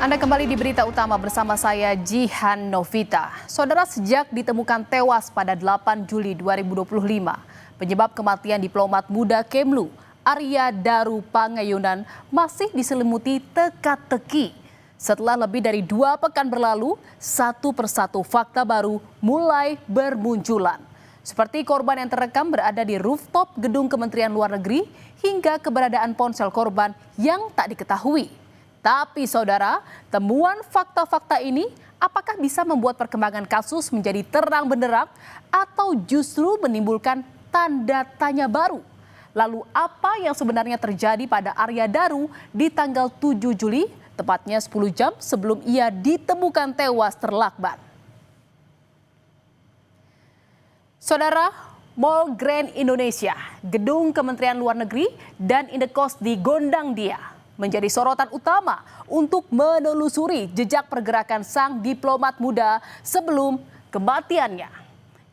Anda kembali di berita utama bersama saya Jihan Novita. Saudara, sejak ditemukan tewas pada 8 Juli 2025, penyebab kematian diplomat muda Kemlu, Arya Daru Pangayunan, masih diselimuti teka-teki. Setelah lebih dari 2 pekan berlalu, satu persatu fakta baru mulai bermunculan. Seperti korban yang terekam berada di rooftop gedung Kementerian Luar Negeri hingga keberadaan ponsel korban yang tak diketahui. Tapi saudara, temuan fakta-fakta ini apakah bisa membuat perkembangan kasus menjadi terang benderang atau justru menimbulkan tanda tanya baru? Lalu apa yang sebenarnya terjadi pada Arya Daru di tanggal 7 Juli, tepatnya 10 jam sebelum ia ditemukan tewas terlakban? Saudara, Mall Grand Indonesia, gedung Kementerian Luar Negeri dan Indekos di Gondang Dia menjadi sorotan utama untuk menelusuri jejak pergerakan sang diplomat muda sebelum kematiannya.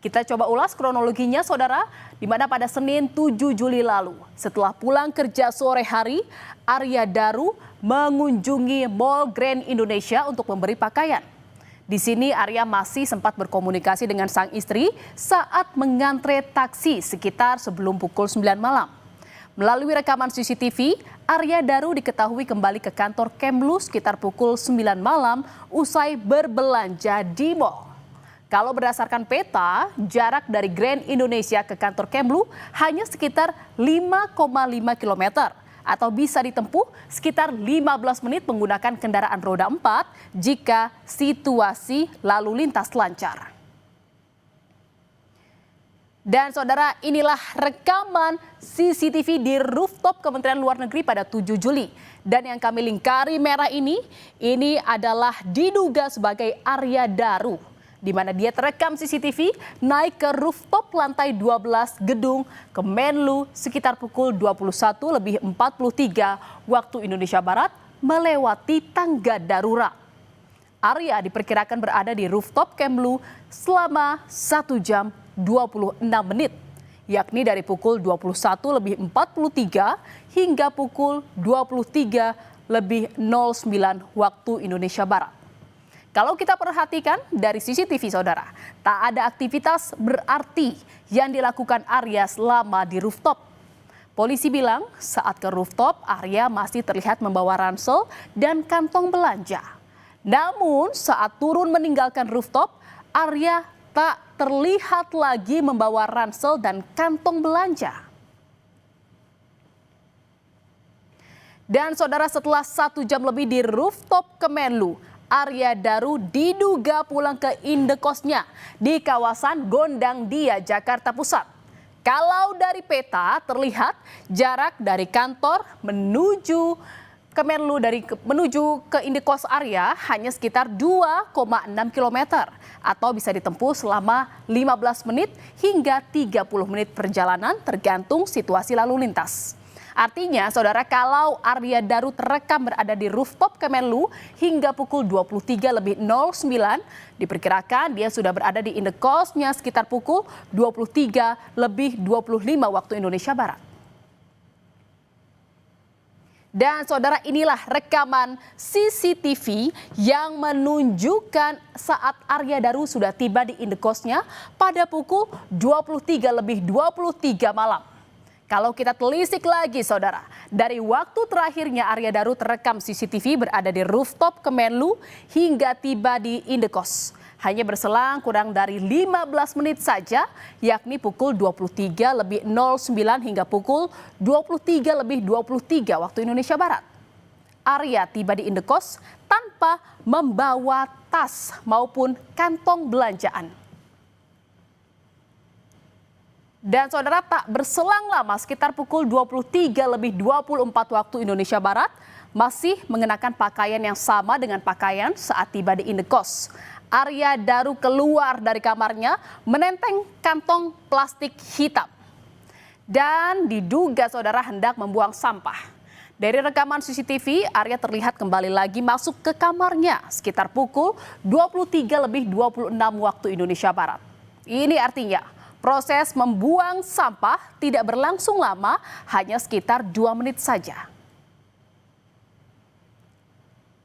Kita coba ulas kronologinya, saudara, di mana pada Senin 7 Juli lalu, setelah pulang kerja sore hari, Arya Daru mengunjungi Mall Grand Indonesia untuk memberi pakaian. Di sini Arya masih sempat berkomunikasi dengan sang istri saat mengantre taksi sekitar sebelum pukul 9 malam. Melalui rekaman CCTV, Arya Daru diketahui kembali ke kantor Kemlu sekitar pukul 9 malam usai berbelanja di mall. Kalau berdasarkan peta, jarak dari Grand Indonesia ke kantor Kemlu hanya sekitar 5,5 km atau bisa ditempuh sekitar 15 menit menggunakan kendaraan roda 4 jika situasi lalu lintas lancar. Dan saudara, inilah rekaman CCTV di rooftop Kementerian Luar Negeri pada 7 Juli. Dan yang kami lingkari merah ini adalah diduga sebagai Arya Daru, di mana dia terekam CCTV naik ke rooftop lantai 12 gedung Kemenlu sekitar pukul 21.43 waktu Indonesia Barat melewati tangga darurat. Arya diperkirakan berada di rooftop Kemlu selama 1 jam 26 menit, yakni dari pukul 21.43 hingga pukul 23.09 waktu Indonesia Barat. Kalau kita perhatikan dari CCTV, saudara, tak ada aktivitas berarti yang dilakukan Arya selama di rooftop. Polisi bilang saat ke rooftop, Arya masih terlihat membawa ransel dan kantong belanja. Namun saat turun meninggalkan rooftop, Arya tak terlihat lagi membawa ransel dan kantong belanja. Dan saudara, setelah 1 jam lebih di rooftop Kemenlu, Arya Daru diduga pulang ke indekosnya di kawasan Gondang Dia, Jakarta Pusat. Kalau dari peta terlihat jarak dari kantor menuju Kemenlu menuju ke indekos Arya hanya sekitar 2,6 km atau bisa ditempuh selama 15 menit hingga 30 menit perjalanan tergantung situasi lalu lintas. Artinya, saudara, kalau Arya Daru terekam berada di rooftop Kemenlu hingga pukul 23.09, diperkirakan dia sudah berada di indekosnya sekitar pukul 23.25 waktu Indonesia Barat. Dan saudara, inilah rekaman CCTV yang menunjukkan saat Arya Daru sudah tiba di indekosnya pada pukul 23.23 malam. Kalau kita telisik lagi, saudara, dari waktu terakhirnya Arya Daru terekam CCTV berada di rooftop Kemenlu hingga tiba di indekos, hanya berselang kurang dari 15 menit saja, yakni pukul 23.09 hingga pukul 23.23 waktu Indonesia Barat. Arya tiba di indekos tanpa membawa tas maupun kantong belanjaan. Dan saudara, tak berselang lama sekitar pukul 23.24 waktu Indonesia Barat masih mengenakan pakaian yang sama dengan pakaian saat tiba di indekos. Arya Daru keluar dari kamarnya menenteng kantong plastik hitam dan diduga saudara hendak membuang sampah. Dari rekaman CCTV, Arya terlihat kembali lagi masuk ke kamarnya sekitar pukul 23.26 waktu Indonesia Barat. Ini artinya proses membuang sampah tidak berlangsung lama, hanya sekitar 2 menit saja.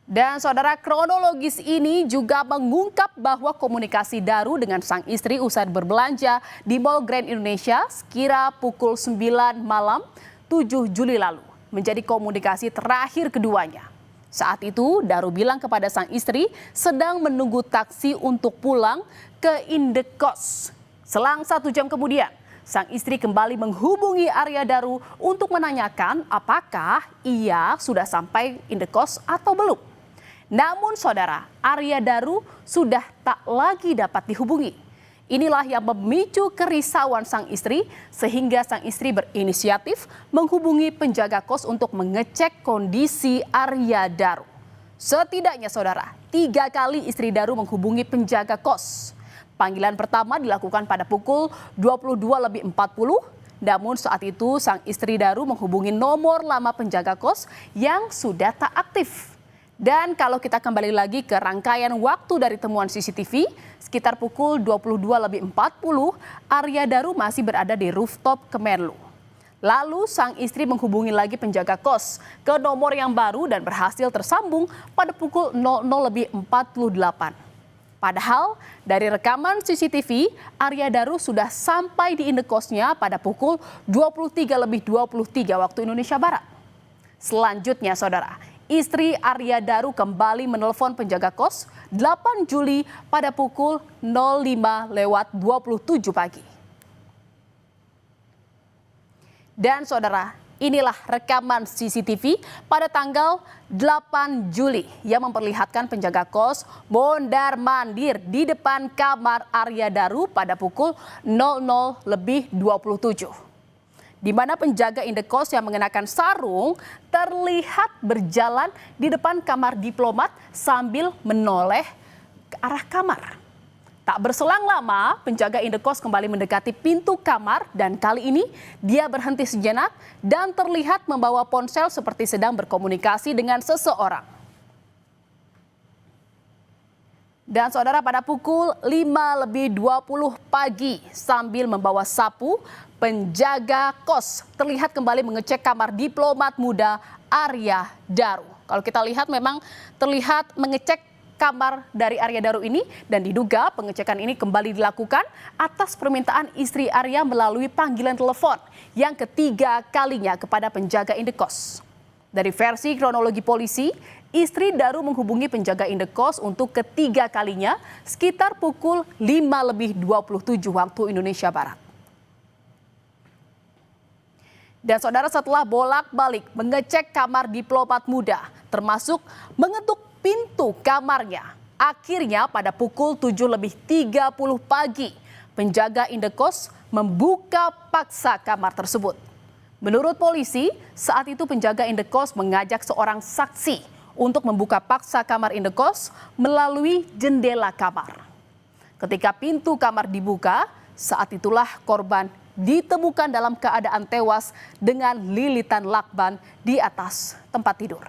Dan saudara, kronologis ini juga mengungkap bahwa komunikasi Daru dengan sang istri usai berbelanja di Mall Grand Indonesia sekira pukul 9 malam 7 Juli lalu menjadi komunikasi terakhir keduanya. Saat itu Daru bilang kepada sang istri sedang menunggu taksi untuk pulang ke Indekos. Selang 1 jam kemudian, sang istri kembali menghubungi Arya Daru untuk menanyakan apakah ia sudah sampai Indekos atau belum. Namun saudara, Arya Daru sudah tak lagi dapat dihubungi. Inilah yang memicu kerisauan sang istri sehingga sang istri berinisiatif menghubungi penjaga kos untuk mengecek kondisi Arya Daru. Setidaknya saudara, 3 kali istri Daru menghubungi penjaga kos. Panggilan pertama dilakukan pada pukul 22.40, namun saat itu sang istri Daru menghubungi nomor lama penjaga kos yang sudah tak aktif. Dan kalau kita kembali lagi ke rangkaian waktu dari temuan CCTV, sekitar pukul 22.40, Arya Daru masih berada di rooftop Kemenlu. Lalu sang istri menghubungi lagi penjaga kos ke nomor yang baru dan berhasil tersambung pada pukul 00.48. Padahal dari rekaman CCTV, Arya Daru sudah sampai di indekosnya pada pukul 23.23 waktu Indonesia Barat. Selanjutnya saudara, istri Arya Daru kembali menelpon penjaga kos 8 Juli pada pukul 05.27 pagi. Dan saudara, inilah rekaman CCTV pada tanggal 8 Juli yang memperlihatkan penjaga kos mondar-mandir di depan kamar Arya Daru pada pukul 00.27. Di mana penjaga indekos yang mengenakan sarung terlihat berjalan di depan kamar diplomat sambil menoleh ke arah kamar. Tak berselang lama, penjaga indekos kembali mendekati pintu kamar dan kali ini dia berhenti sejenak dan terlihat membawa ponsel seperti sedang berkomunikasi dengan seseorang. Dan saudara, pada pukul 5.20 pagi sambil membawa sapu, penjaga kos terlihat kembali mengecek kamar diplomat muda Arya Daru. Kalau kita lihat memang terlihat mengecek kamar dari Arya Daru ini dan diduga pengecekan ini kembali dilakukan atas permintaan istri Arya melalui panggilan telepon yang ketiga kalinya kepada penjaga indekos. Dari versi kronologi polisi, istri Daru menghubungi penjaga indekos untuk ketiga kalinya sekitar pukul 5.27 waktu Indonesia Barat. Dan saudara, setelah bolak-balik mengecek kamar diplomat muda, termasuk mengetuk pintu kamarnya, akhirnya pada pukul 7.30 pagi, penjaga indekos membuka paksa kamar tersebut. Menurut polisi, saat itu penjaga indekos mengajak seorang saksi untuk membuka paksa kamar indekos melalui jendela kamar. Ketika pintu kamar dibuka, saat itulah korban ditemukan dalam keadaan tewas dengan lilitan lakban di atas tempat tidur.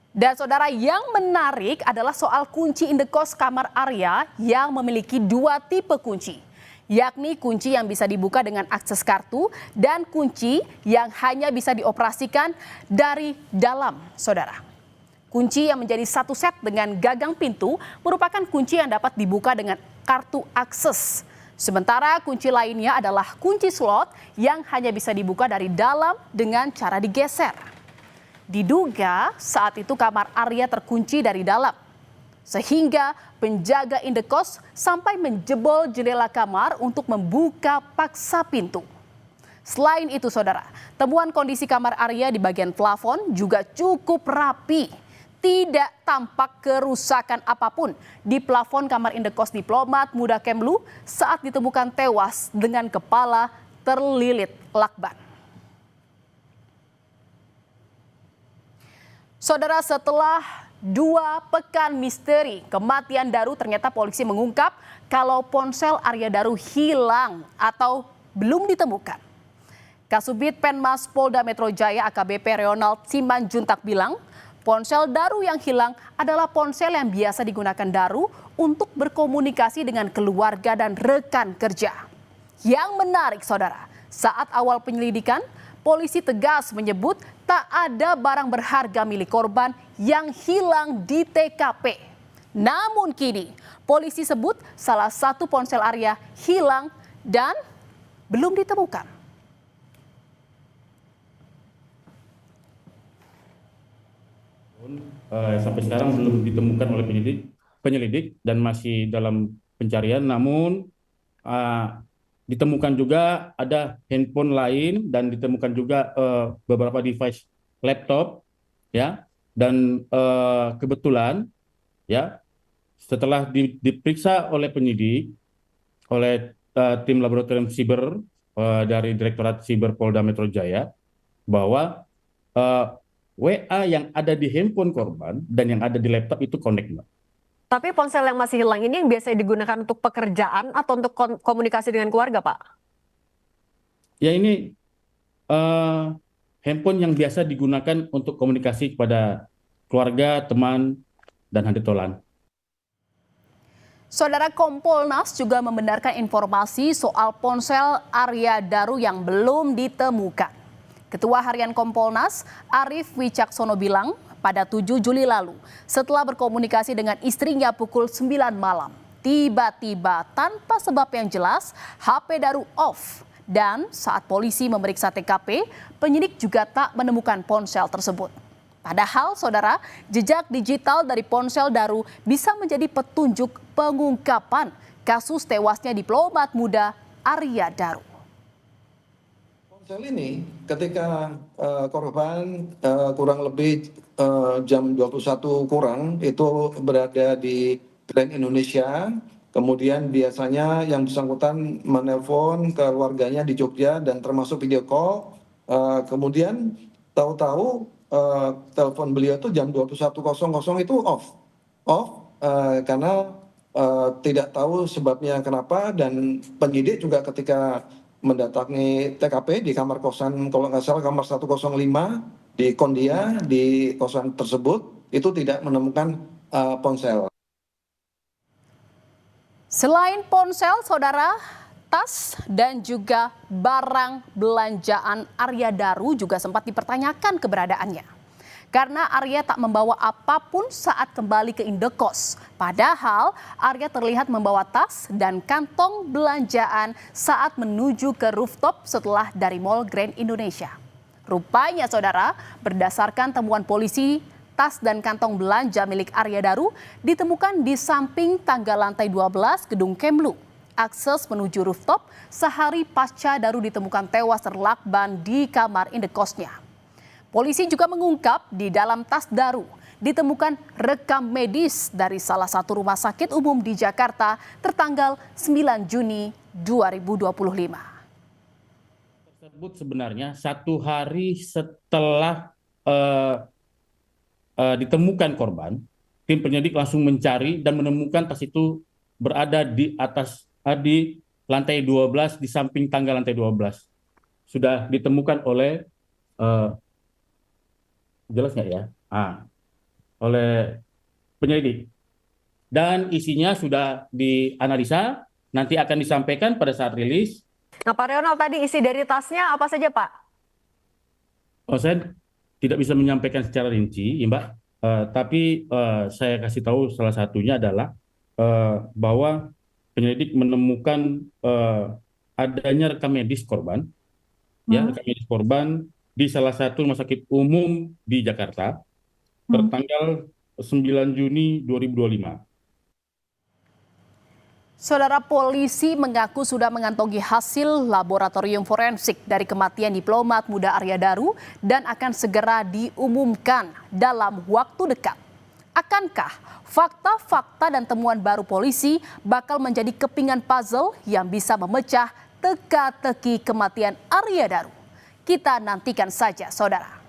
Dan saudara, yang menarik adalah soal kunci indekos kamar Arya yang memiliki 2 tipe kunci, yakni kunci yang bisa dibuka dengan akses kartu dan kunci yang hanya bisa dioperasikan dari dalam, saudara. Kunci yang menjadi satu set dengan gagang pintu merupakan kunci yang dapat dibuka dengan kartu akses. Sementara kunci lainnya adalah kunci slot yang hanya bisa dibuka dari dalam dengan cara digeser. Diduga saat itu kamar Arya terkunci dari dalam, sehingga penjaga indekos sampai menjebol jendela kamar untuk membuka paksa pintu. Selain itu saudara, temuan kondisi kamar Arya di bagian plafon juga cukup rapi. Tidak tampak kerusakan apapun di plafon kamar indekos diplomat muda Kemlu saat ditemukan tewas dengan kepala terlilit lakban. Saudara, setelah 2 pekan misteri kematian Daru, ternyata polisi mengungkap kalau ponsel Arya Daru hilang atau belum ditemukan. Kasubit Penmas Polda Metro Jaya AKBP Ronald Simanjuntak bilang, ponsel Daru yang hilang adalah ponsel yang biasa digunakan Daru untuk berkomunikasi dengan keluarga dan rekan kerja. Yang menarik saudara, saat awal penyelidikan, polisi tegas menyebut tak ada barang berharga milik korban yang hilang di TKP. Namun kini polisi sebut salah satu ponsel Arya hilang dan belum ditemukan. Sampai sekarang belum ditemukan oleh penyelidik dan masih dalam pencarian. Namun ditemukan juga ada handphone lain dan ditemukan juga beberapa device laptop, ya. Dan kebetulan, ya, setelah diperiksa oleh penyidik, oleh tim laboratorium siber dari Direktorat Siber Polda Metro Jaya, bahwa WA yang ada di handphone korban dan yang ada di laptop itu connect, Mbak. Tapi ponsel yang masih hilang ini yang biasa digunakan untuk pekerjaan atau untuk komunikasi dengan keluarga, Pak? Ya, ini handphone yang biasa digunakan untuk komunikasi kepada keluarga, teman, dan handetolan. Saudara, Kompolnas juga membenarkan informasi soal ponsel Arya Daru yang belum ditemukan. Ketua Harian Kompolnas, Arief Wicaksono bilang pada 7 Juli lalu, setelah berkomunikasi dengan istrinya pukul 9 malam, tiba-tiba tanpa sebab yang jelas, HP Daru off. Dan saat polisi memeriksa TKP, penyidik juga tak menemukan ponsel tersebut. Padahal, saudara, jejak digital dari ponsel Daru bisa menjadi petunjuk pengungkapan kasus tewasnya diplomat muda Arya Daru. Ponsel ini ketika korban kurang lebih jam 21 kurang itu berada di Grand Indonesia, kemudian biasanya yang bersangkutan menelpon ke keluarganya di Jogja dan termasuk video call, kemudian tahu-tahu telepon beliau itu jam 21.00 itu off karena tidak tahu sebabnya kenapa, dan penyidik juga ketika mendatangi TKP di kamar kosan, kalau nggak salah kamar 105 di Kondia, di kosan tersebut itu tidak menemukan ponsel. Selain ponsel, saudara, tas dan juga barang belanjaan Arya Daru juga sempat dipertanyakan keberadaannya. Karena Arya tak membawa apapun saat kembali ke indekos. Padahal Arya terlihat membawa tas dan kantong belanjaan saat menuju ke rooftop setelah dari Mall Grand Indonesia. Rupanya, saudara, berdasarkan temuan polisi, tas dan kantong belanja milik Arya Daru ditemukan di samping tangga lantai 12 gedung Kemlu. Akses menuju rooftop sehari pasca Daru ditemukan tewas terlakban di kamar indekosnya. Polisi juga mengungkap di dalam tas Daru ditemukan rekam medis dari salah satu rumah sakit umum di Jakarta tertanggal 9 Juni 2025. Tersebut sebenarnya 1 hari setelah ditemukan korban, tim penyidik langsung mencari dan menemukan tas itu berada di atas di lantai 12, di samping tangga lantai 12. Sudah ditemukan oleh jelas nggak ya? Oleh penyelidik. Dan isinya sudah dianalisa, nanti akan disampaikan pada saat rilis. Nah, Pak Rionald, tadi isi dari tasnya apa saja, Pak? Saya tidak bisa menyampaikan secara rinci, Mbak. Tapi saya kasih tahu salah satunya adalah bahwa penyelidik menemukan adanya rekam medis korban, ya, rekam medis korban di salah satu rumah sakit umum di Jakarta tertanggal 9 Juni 2025. Saudara, polisi mengaku sudah mengantongi hasil laboratorium forensik dari kematian diplomat muda Arya Daru dan akan segera diumumkan dalam waktu dekat. Akankah fakta-fakta dan temuan baru polisi bakal menjadi kepingan puzzle yang bisa memecah teka-teki kematian Arya Daru? Kita nantikan saja, saudara.